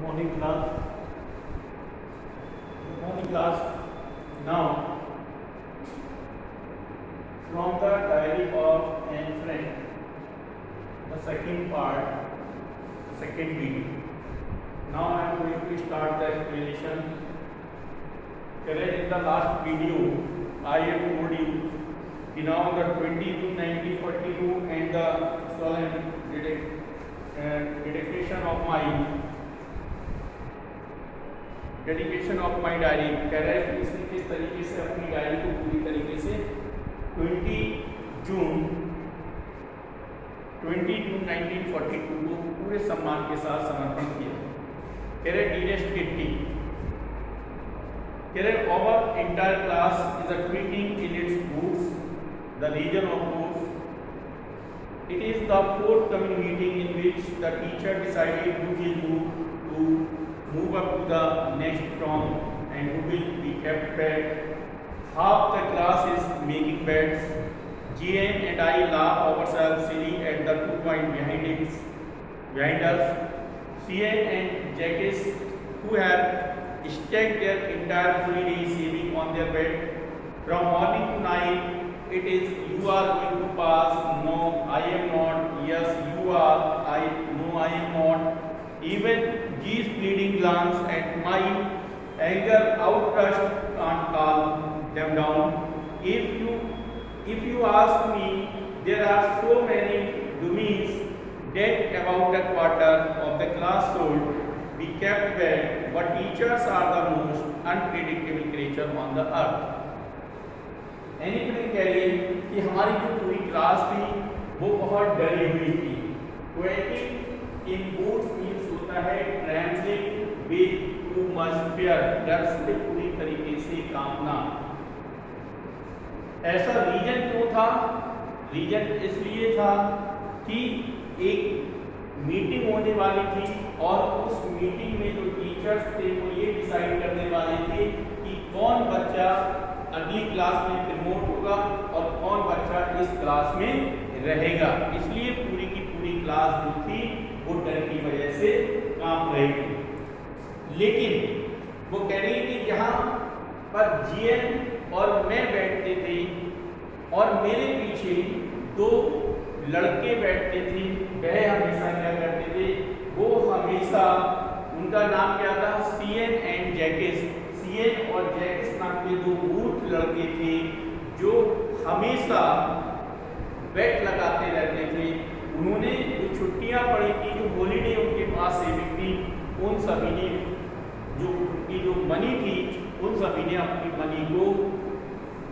morning class. Good morning class. Now, from the diary of Anne Frank, the second part, second video. Now I am going to start the explanation. Correct? In the last video, I have told you now the 20 June 1942 and the solemn dedication of my diary. Correct, इसने किस तरीके से अपनी diary को पूरी तरीके से 20 जून 1942 को पूरे सम्मान के साथ समर्पण किया. Correct, dearest kitty. Correct, our entire class is a tweeting in its books, the region of books. It is the forthcoming meeting in which the teacher decided who will move up to the next round and who will be kept back. Half the class is making bets. GN and I laugh ourselves silly at the 2 points behind us. CN and Jacques, who have staked their entire full day saving on their bed from morning to night. It is you are going to pass. No, I am not. Yes, you are. No, I am not. Even G's pleading glance at my anger outburst can't calm them down. If you ask me, there are so many dummies dead, about a quarter of the class sold. We kept back, but teachers are the most unpredictable creature on the earth. Anything कह रही है कि हमारी जो पूरी class थी वो बहुत डरी हुई थी. क्वेटिंग इन बूट्स मीन्स होता है transit with too much fear, डर से पूरी तरीके से कांपना. ऐसा रीजन क्यों था? रीजन इसलिए था कि एक मीटिंग होने वाली थी और उस मीटिंग में जो टीचर्स थे वो ये डिसाइड करने वाले थे कि कौन बच्चा अगली क्लास में प्रमोट होगा और कौन बच्चा इस क्लास में रहेगा. इसलिए पूरी की पूरी क्लास जो थी वो डर की वजह से कांप रही थी. लेकिन वो कह रही है कि जहां पर जीएन और मैं बैठते थे और मेरे पीछे 2 लड़के बैठते थे, वह हमेशा क्या करते थे, वो हमेशा, उनका नाम क्या था, सीएन एंड जैकेस. सीएन और जैकेस नाम के 2 मूर्ख लड़के थे जो हमेशा बेट लगाते रहते थे. उन्होंने जो छुट्टियां पड़ी थी, जो हॉलीडे उनके पास सेविंग थी, उन सभी ने जो उनकी जो मनी थी उन सभी ने अपनी मनी को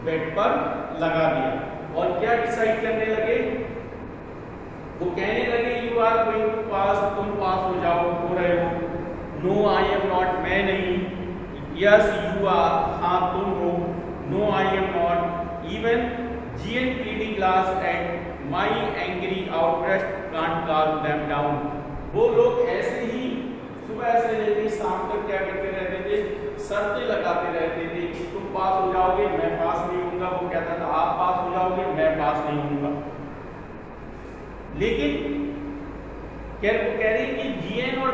बेट पर लगा दिया. और क्या डिसाइड करने लगे, वो कहने लगे यू आर गोइंग टू पास, तुम पास हो जाओ, हो रहे हो. नो आई एम नॉट, मैं नहीं. यस यू आर, हाँ तुम हो. No I am not. Even Jean pleading class at my angry outburst can't calm them down. वो लोग ऐसे ही सुबह से लेकर शाम तक क्या करते रहते थे, शर्तें लगाते रहते थे कि तुम पास हो जाओगे, मैं पास नहीं होऊंगा. वो कहता था आप पास हो जाओगे, मैं पास नहीं होऊंगा. लेकिन कह रही कि जीएन और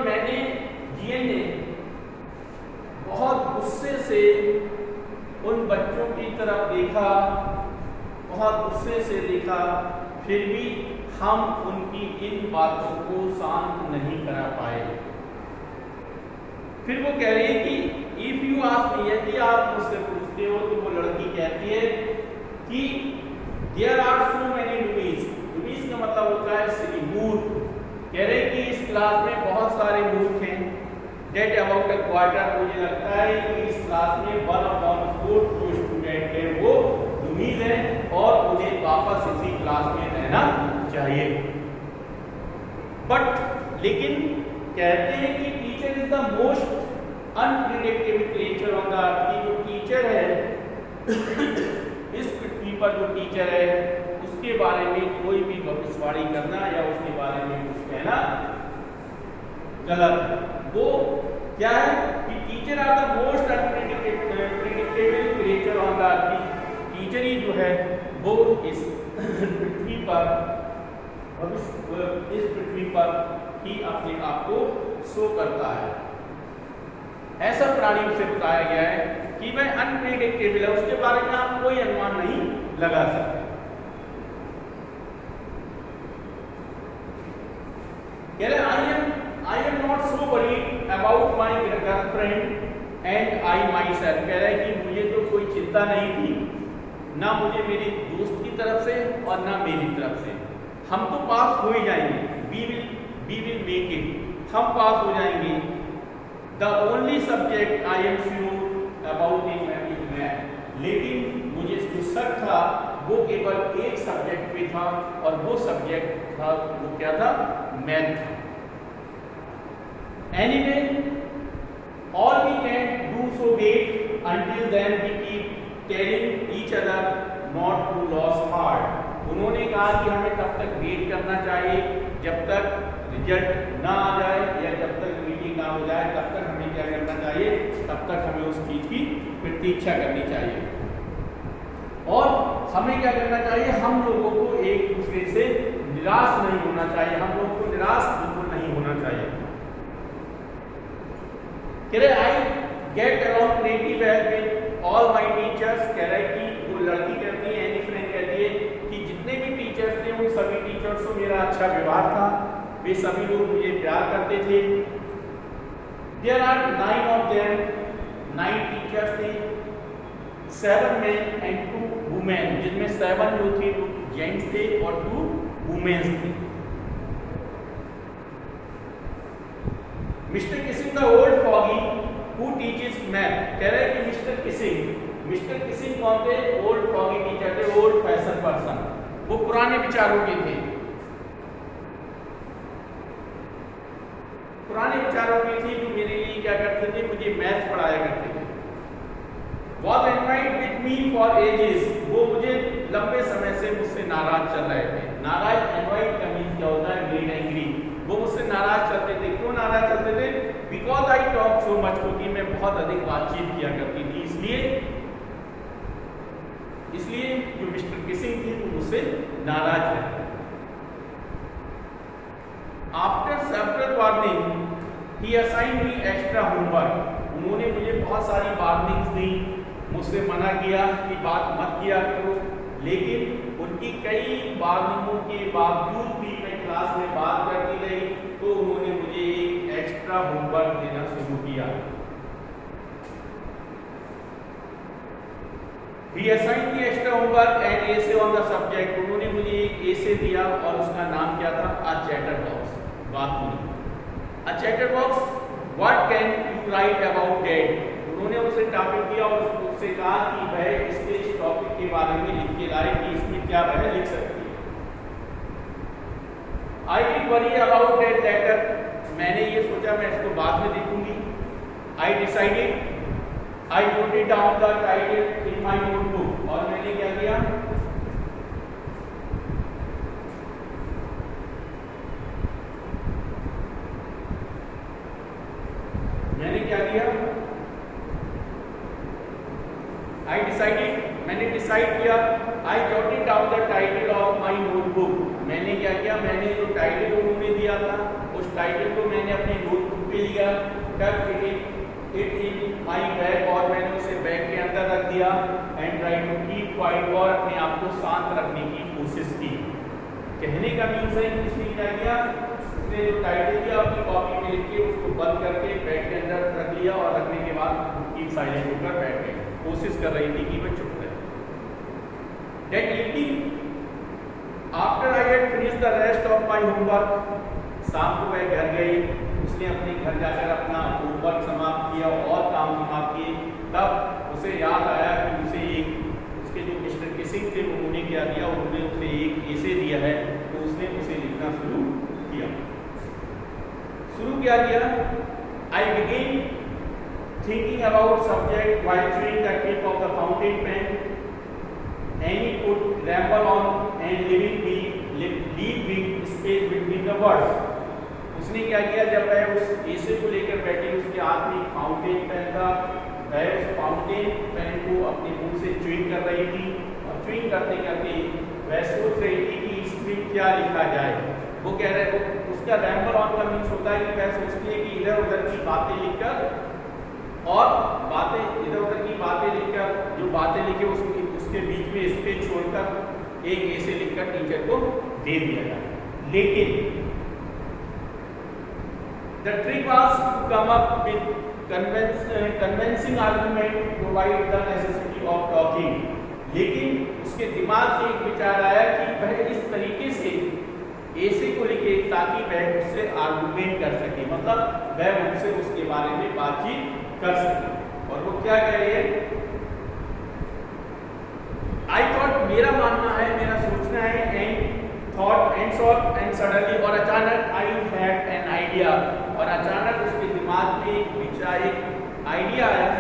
जीएन ने बहुत गुस्से से उन बच्चों की तरफ देखा, बहुत गुस्से से देखा, फिर भी हम उनकी इन बातों को शांत नहीं करा पाए. फिर वो कह रही है कि इफ यू आस्क मी, यदि आप मुझसे पूछते हो, तो वो लड़की कहती है कि देयर आर सो मेनी डूबीज. डूबीज का मतलब होता है सिली, मूर्ख. कह रहे कि इस क्लास में बहुत सारे मूर्ख हैं. डेट अबाउट अ क्वार्टर, मुझे लगता है कि इस क्लास में 1/4 जो स्टूडेंट है वो डूबीज हैं और उन्हें वापस इसी क्लास में रहना चाहिए. बट लेकिन कहते हैं कि teacher is the most unpredictable creature on the अर्थ. की जो टीचर है इस पृथ्वी पर, जो टीचर है उसके बारे में कोई भी भविष्यवाणी करना या उसके बारे में कुछ कहना गलत है. वो क्या है कि teacher are the most unpredictable creature on the earth. Teacher ही जो है वो इस पृथ्वी पर, इस पृथ्वी पर ही अपने आप को शो करता है. ऐसा प्राणियों से बताया गया है कि वह अनप्रेडिक्टेबल है, उसके बारे में आप कोई अनुमान नहीं लगा सकते। कह रहे आई am not so worried about my girlfriend and I my self. कह रहा है कि मुझे तो कोई चिंता नहीं थी, ना मुझे मेरे दोस्त की तरफ से और ना मेरी तरफ से। हम तो पास हो ही जाएंगे, वी विल मेक इट, हम पास हो जाएंगे। The only subject I am sure about is math. लेकिन मुझे जो शक था वो केवल एक सब्जेक्ट पे था, और वो सब्जेक्ट था, वो क्या था? मैथ था। Anyway all we can do so wait until then we keep telling each other not to lose heart. उन्होंने कहा कि हमें तब तक वेट करना चाहिए जब तक रिजल्ट ना आ जाए या जब तक मीटिंग ना हो जाए, तब तक हमें क्या करना चाहिए? तब तक हमें उस चीज की प्रतीक्षा करनी चाहिए। और हमें क्या करना चाहिए? हम लोगों को एक दूसरे से निराश नहीं होना चाहिए, हम लोगों को निराश बिल्कुल नहीं होना चाहिए। कह रहे I get along pretty well with all my teachers. कह रहे कि वो लड़की कहती है, एनी फ्रेंड कहती है कि जितने भी टीचर्स थे उन सभी टीचर्स से मेरा अच्छा व्यवहार था, वे सभी लोग मुझे प्यार करते थे। There are 9 of them, 9 teachers थे, 7 men and 2 women, जिनमें 7 जो थे वो जेंट्स थे और 2 वुमेन्स थे। Mister Keesing the old foggy who teaches math. कह रहे हैं कि मिस्टर किसिंग कौन थे? ओल्ड फॉगी टीचर थे, ओल्ड फैशन पर्सन, वो पुराने विचारों के थे, पुराने विचारों के थे, जो मेरे लिए क्या करते थे? मुझे मैथ पढ़ाया करते थे। Was annoyed with me for ages, वो मुझे लंबे समय से मुझसे नाराज चल रहे थे। नाराज, annoyed का मीन क्या होता है? Made angry। वो मुझसे नाराज चलते थे। क्यों नाराज चलते थे? Because I talk so much, क्योंकि मैं बहुत अधिक बातचीत किया करती थी, इसलिए जो मिस्टर किसिंग थी वो मुझसे नाराज है। After several warning, he assigned me extra homework। उन्होंने मुझे बहुत सारी वार्निंग्स दी, मुझसे मना किया कि बात मत किया करो, लेकिन उनकी कई वार्निंगों के बावजूद भी मैं क्लास में बात करती रही, तो उन्होंने मुझे एक एक्स्ट्रा होमवर्क देना शुरू किया। He assigned me extra homework and essay on the subject। उन्होंने मुझे एक एसे दिया और उसका नाम क्या था? A chatterbox। बात हुई A chatterbox, what can you write about that? उन्होंने उसे टॉपिक दिया और उससे कहा कि वह इसके इस टॉपिक के बारे में लिख के लाए कि इसमें क्या वह लिख सकती है। I did worry about that letter। मैंने ये सोचा मैं इसको बाद में देखूंगी। I decided, I noted down the title in my notebook। और मैंने क्या किया? मैंने डिसाइड किया। आई jotted down the title of my notebook. मैंने क्या किया? मैंने जो टाइटल उन्होंने दिया था उस टाइटल को मैंने अपनी नोटबुक पे लिया, टक इट इन माई बैग, और मैंने उसे बैग के अंदर रख दिया। And try to keep quiet, और अपने आप को शांत रखने की कोशिश की। कहने का मीन्स है कि उसने क्या किया? उसने जो टाइटल दिया अपनी कॉपी में लिख के उसको बंद करके बैग के अंदर रख लिया, और रखने के बाद कीप साइलेंट होकर बैठ गई। कोशिश कर रही थी कि वह चुप रहे। That evening, after I had finished the rest of my homework, शाम को वह घर गई, उसने अपने घर जाकर अपना होमवर्क समाप्त किया और काम समाप्त किए। तब उसे याद आया कि उसके जो मिस्टर किसिंग थे उन्होंने क्या दिया? उन्होंने उसे एक एसे दिया है, तो उसने उसे लिखना शुरू किया। I began thinking about subject while chewing the tip of the fountain pen. Annie could ramble on and leave space between the words. उसने क्या किया? जब वह उस एसे को लेकर बैठी, उसके हाथ में फाउंटेन पेन था, वह उस फाउंटेन पेन को अपने मुंह से च्युइंग कर रही थी, और च्युइंग करते करते वह सोच रही थी कि इसमें क्या लिखा जाए। वो कह रहे, उसका रैम्बल ऑन का मीन्स होता है कि वह सोचती है कि इधर उधर की बातें लिखकर और बातें इधर उधर की बातें लिखकर, जो बातें लिखे उसके बीच में स्पेस छोड़कर एक ऐसे लिखकर टीचर को दे दिया जाए। लेकिन the trick was to come up with convincing argument to provide the necessity of talking। लेकिन उसके दिमाग से एक विचार आया कि वह इस तरीके से ऐसे को लिखे ताकि वह उससे आर्गुमेंट कर सके, मतलब वह उससे उसके बारे में बातचीत कर सके। और वो क्या कह रही है, आई थॉट, मेरा मानना है, मेरा सोचना है, एंड थॉट एंड सडनली, और अचानक आई हैड एन आइडिया, और अचानक उसके दिमाग में एक विचार, एक आइडिया आया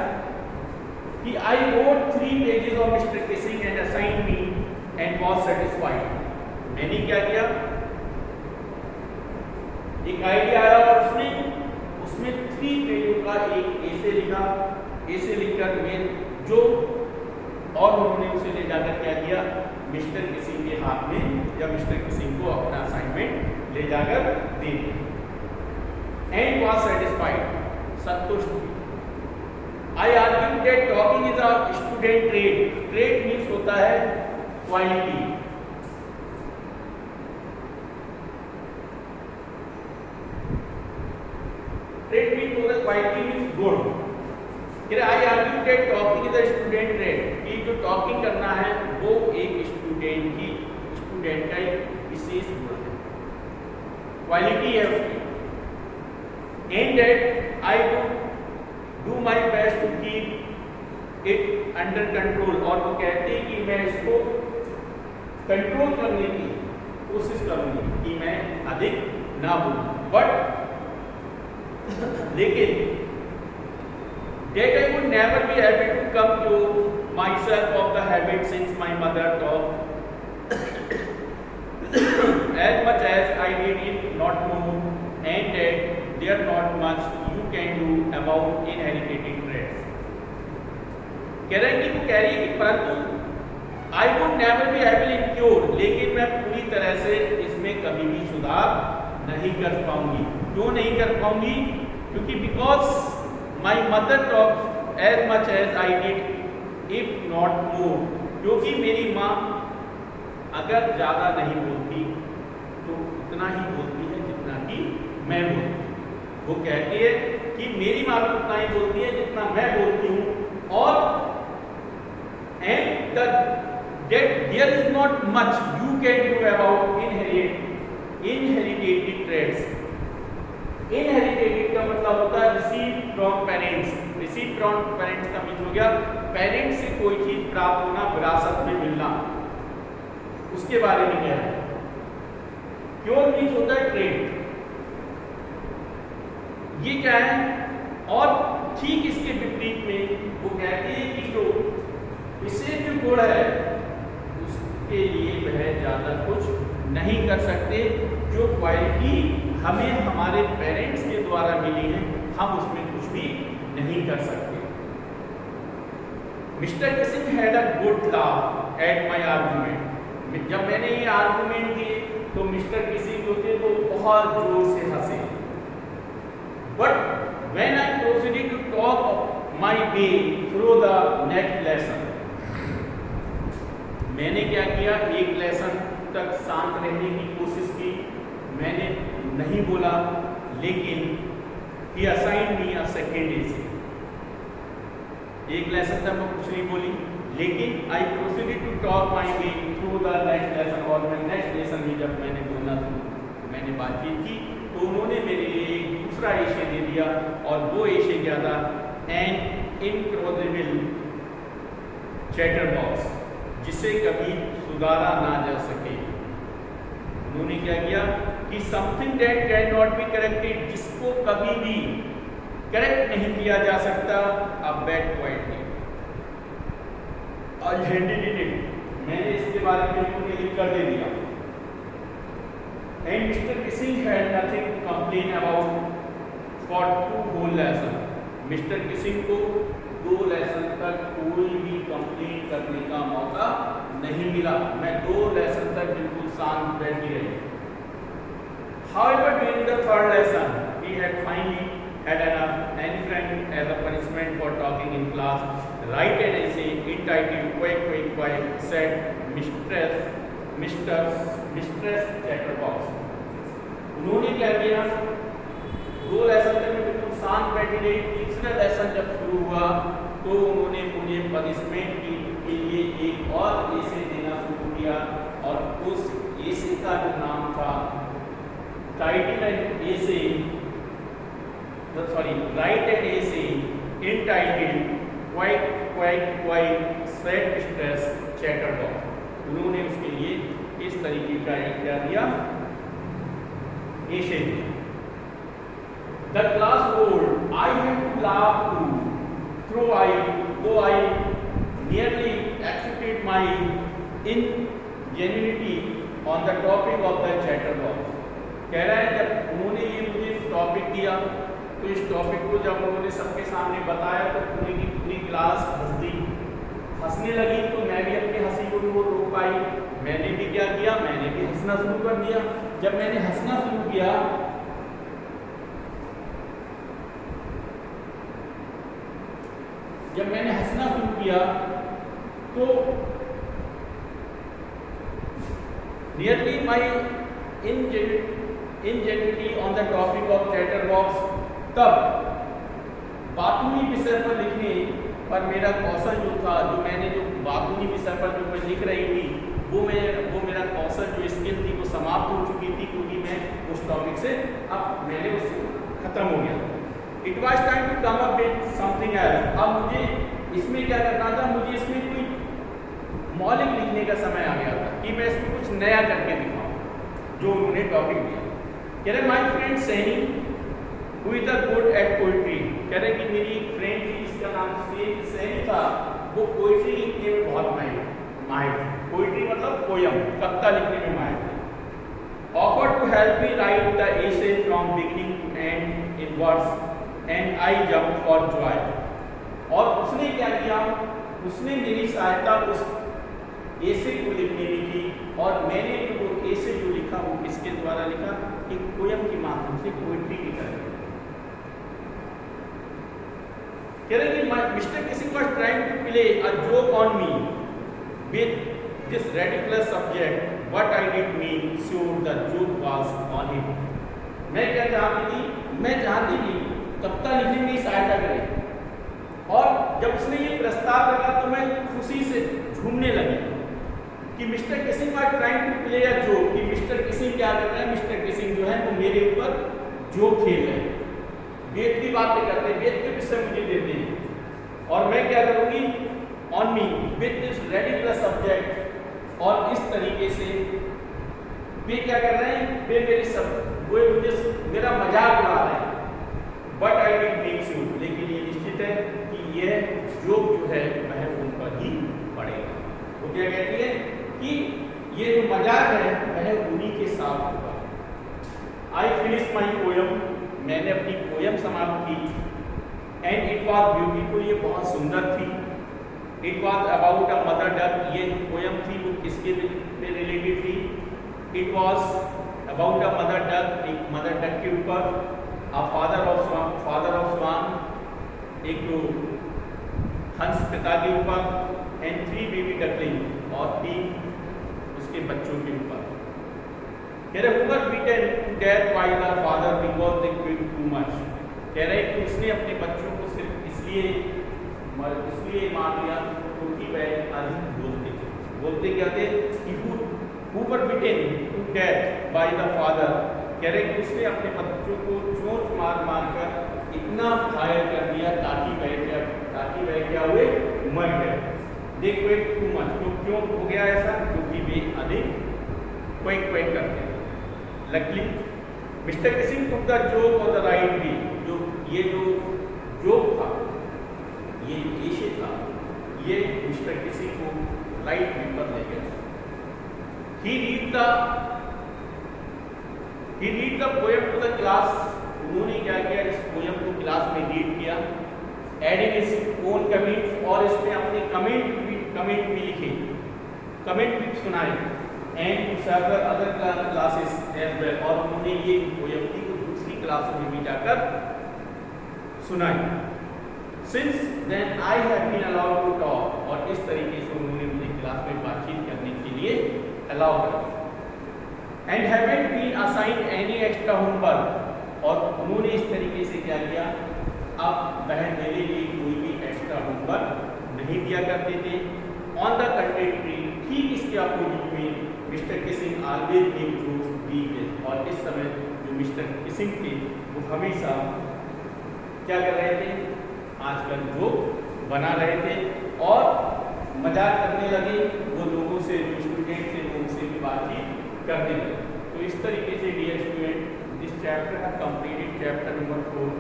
कि I wrote 3 pages of mister Keesing and assign me and was satisfied. मैंने क्या किया, एक आइडिया आया और उसमें 3 पेजों का एक ऐसे लिखा, ऐसे लिखकर मैं जो, और उन्होंने उसे ले जाकर क्या किया, मिस्टर किसिंग के हाथ में, या मिस्टर किसिंग को अपना असाइनमेंट ले जाकर दे दिया। एंड वॉज सेटिस्फाइड, संतुष्ट हुई। I argue that talking is a student trade. Trade means होता है क्वालिटी। ट्रेड मीन्स होता है quality, means good. I argue that talking is a student trade, कि जो टॉकिंग करना है वो एक स्टूडेंट का एक विशेष गुण है, क्वालिटी है उसकी। And that I would do my best to keep it under control, और वो कहते हैं कि मैं इसको कंट्रोल करने की कोशिश करूंगी कि मैं अधिक ना बोलूं, बट लेकिन that I would never be able to come to myself of the habit since my mother taught as much as I did it not know, and that there not much you can do about inherited traits। कह रहे हैं कि वो कह रही है कि परंतु I would never be able in cure, लेकिन मैं पूरी तरह से इसमें कभी भी सुधार नहीं कर पाऊंगी। क्यों नहीं कर पाऊंगी? क्योंकि because my mother talks as much as I did, if not more, क्योंकि मेरी माँ अगर ज़्यादा नहीं बोलती तो उतना ही बोलती है जितना कि मैं बोलती हूँ। वो कहती है कि मेरी माँ भी उतना ही बोलती है जितना मैं बोलती हूँ, और and that there is not much you can do about inherited traits। Inherited का मतलब होता है receive from parents. Receive from parents का मीन हो गया पेरेंट्स से कोई चीज प्राप्त होना, विरासत में मिलना, उसके बारे में क्या है। क्योर मीन्स होता है ट्रेड, ये क्या है। और ठीक इसके विपरीत में वो कहते हैं कि जो विशेष जो गुण है उसके लिए वह ज्यादा कुछ नहीं कर सकते। जो क्वालिटी हमें हमारे पेरेंट्स के द्वारा मिली है, हम उसमें कुछ भी नहीं कर सकते। Mister Keesing had a good laugh at my argument. जब मैंने ये आर्गुमेंट दिए तो मिस्टर किसिंग जो थे वो बहुत जोर से हंसे। But when I proceeded to talk my way through the next lesson, मैंने क्या किया, एक लेसन तक शांत रहने की कोशिश की, मैंने नहीं बोला, लेकिन ही असाइन मी अ सेकेंड एसे। एक लेसन तक मैं कुछ नहीं बोली, लेकिन I proceeded to talk my way through the next lesson. और मैं नेक्स्ट लेसन में जब मैंने बोलना था, मैंने बातचीत की, तो उन्होंने मेरे लिए एक दूसरा एशे दे दिया, और वो एशे क्या था, एन इनक्रोजेबल चैटर बॉक्स, जिसे कभी सुधारा ना जा सके। उन्होंने क्या किया कि something that can not be corrected, जिसको कभी भी करेक्ट नहीं किया जा सकता, अ बैड क्वालिटी। और मैंने इसके बारे में उन्हें लिख कर दे दिया। And Mister Keesing had nothing to complain about for 2 whole lesson. Mister Keesing को 2 लेसन तक कोई भी कंप्लेन करने का मौका नहीं मिला। मैं 2 लेसन तक बिल्कुल शांत बैठी रही। However, during the 3rd lesson, we had finally had enough any friend as a punishment for in class. Write an essay entitled Quack Quack Quack, said Mistress Chatterbox. उन्होंने क्या किया, 2 लेसन में बिल्कुल शांत बैठी रही। तीसरा लेसन जब शुरू हुआ तो उन्होंने मुझे पनिशमेंट के लिए एक और एसे देना शुरू किया, और उस एसे का जो नाम था title essay, sorry right an essay entitled Quack Quack Quack, said Mistress Chatterbox. उन्होंने उसके लिए इस तरीके का एक क्या दिया, एसे दिया। The class roared. I had to laugh too, though I nearly accepted my ingenuity on the topic of the chatterbox. कह रहा है जब उन्होंने ये मुझे टॉपिक दिया तो इस टॉपिक को जब उन्होंने सबके सामने बताया तो पूरी की पूरी क्लास हंसने लगी। तो मैं भी अपनी हंसी को नहीं रोक पाई, मैंने भी क्या किया, मैंने भी हंसना शुरू कर दिया। जब मैंने हंसना शुरू किया तो nearly my ingenuity on the topic of chatterbox, तब बातूनी विषय पर लिखने पर मेरा कौशल जो था, जो बातूनी विषय पर जो मैं लिख रही थी, वो मेरा कौशल जो स्किल थी वो समाप्त हो चुकी थी, क्योंकि मैं उस टॉपिक से अब मैंने उससे खत्म हो गया। It was time to come up with something else. अब मुझे इसमें क्या करना था, मुझे इसमें कोई मौलिक लिखने का समय आ गया था कि मैं इसमें कुछ नया करके दिखाऊं जो उन्होंने टॉपिक दिया। कह रहे my friend Saini who is good at poetry, कह रहे कि मेरी एक फ्रेंड थी जिसका नाम सैनी था, वो पोइट्री लिखने में बहुत माहिर थी। पोइट्री मतलब पोयम, कविता लिखने में माहिर थी। Offered to help me write the essay from beginning to end in words and I jump for joy. और उसने क्या किया, उसने मेरी सहायता उस एसे को लिखने में की, और मैंने वो एसे जो लिखा वो किसके द्वारा लिखा, एक पोयम के माध्यम से, पोइट्री की तरह। कह रहे कि Mister Keesing was trying to play a joke on me with this ridiculous subject, what I did mean sure the joke was on him. मैं क्या चाहती थी, मैं चाहती थी कविता लिखने में सहायता करे, और जब उसने ये प्रस्ताव रखा तो मैं खुशी से झूमने लगी कि Mister Keesing was trying to play a joke, कि मिस्टर किसिंग क्या कर रहे हैं, मिस्टर किसिंग जो है वो मेरे ऊपर जोक खेल रहे हैं, वेद की बातें करते हैं, वेद के विषय मुझे देते हैं, और मैं क्या करूँगी, on me with this ridiculous subject. और इस तरीके से वे क्या कर रहे हैं, वे मुझे मेरा मजाक उड़ा रहे हैं। But I will make sure, लेकिन ये निश्चित है कि यह जोक जो है वह उन पर ही पड़ेगा। वो क्या कहती है कि ये जो मजाक है वह उन्हीं के साथ होगा। आई फिनिश माई पोयम, मैंने अपनी पोयम समाप्त की। एंड इट वॉज ब्यूटीफुल, ये बहुत सुंदर थी। It was about a mother duck, ये पोयम थी वो किसके में रिलेटेड थी, it was about a mother duck, एक मदर डक के ऊपर, अ फादर ऑफ स्वान, एक तो हंस पिता के ऊपर, एंड 3 बेबी डकलिंग, और 3 उसके बच्चों के ऊपर। कह रहे who were beaten to death by the father because they quit too much, कह रहे कि उसने अपने बच्चों को सिर्फ इसलिए मार दिया क्योंकि वह अधिक बोलते क्या थे कि who were beaten to death by the father, कह रहे कि उसने अपने बच्चों को चोट मार कर इतना घायल कर दिया ताकि वह क्या हुए, मर गए। They quit too much, तो क्यों हो गया ऐसा, क्योंकि वे अधिक क्वेक करते थे। Luckily, Mr. Kissing took the joke on the right way, ये जो जोक था, ये एसे था, ये मिस्टर किसिंग को राइट वे पर ले गया। He read the poem to the class, उन्होंने क्या किया, इस पोयम को क्लास में रीड किया, एडिंग हिज ओन कमेंट, और इसमें अपने कमेंट भी लिखे, कमेंट भी सुनाए, and several other classes as well, और उन्होंने ये पोयम को दूसरी क्लासों में भी जाकर सुनाई। Since then I have been allowed to talk, और इस तरीके से उन्होंने मुझे क्लास में बातचीत करने के लिए अलाउ कर दिया। And haven't been assigned any extra homework, और उन्होंने इस तरीके से क्या किया, अब वह मेरे लिए कोई भी एक्स्ट्रा होमवर्क नहीं दिया करते थे। ऑन द कंट्री, ठीक इसके अपोजिट में Mister Keesing always give jokes week, और इस समय जो मिस्टर किसिंग थे वो हमेशा क्या कर रहे थे, आजकल जोक बना रहे थे और मजाक करने लगे, वो लोगों से, जो स्टूडेंट थे उनसे भी बातचीत करने लगे। तो इस तरीके से dear student, this chapter have completed chapter number 4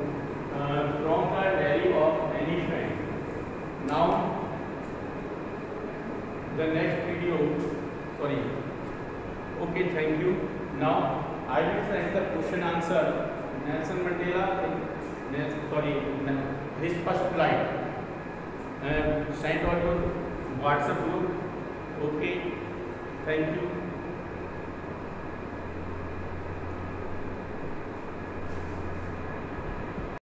from the diary of Anne Frank. Now the next video, sorry, okay, thank you. Now I will send the question answer. Nelson Mandela, sorry, his first flight sent on your WhatsApp group. Okay, thank you.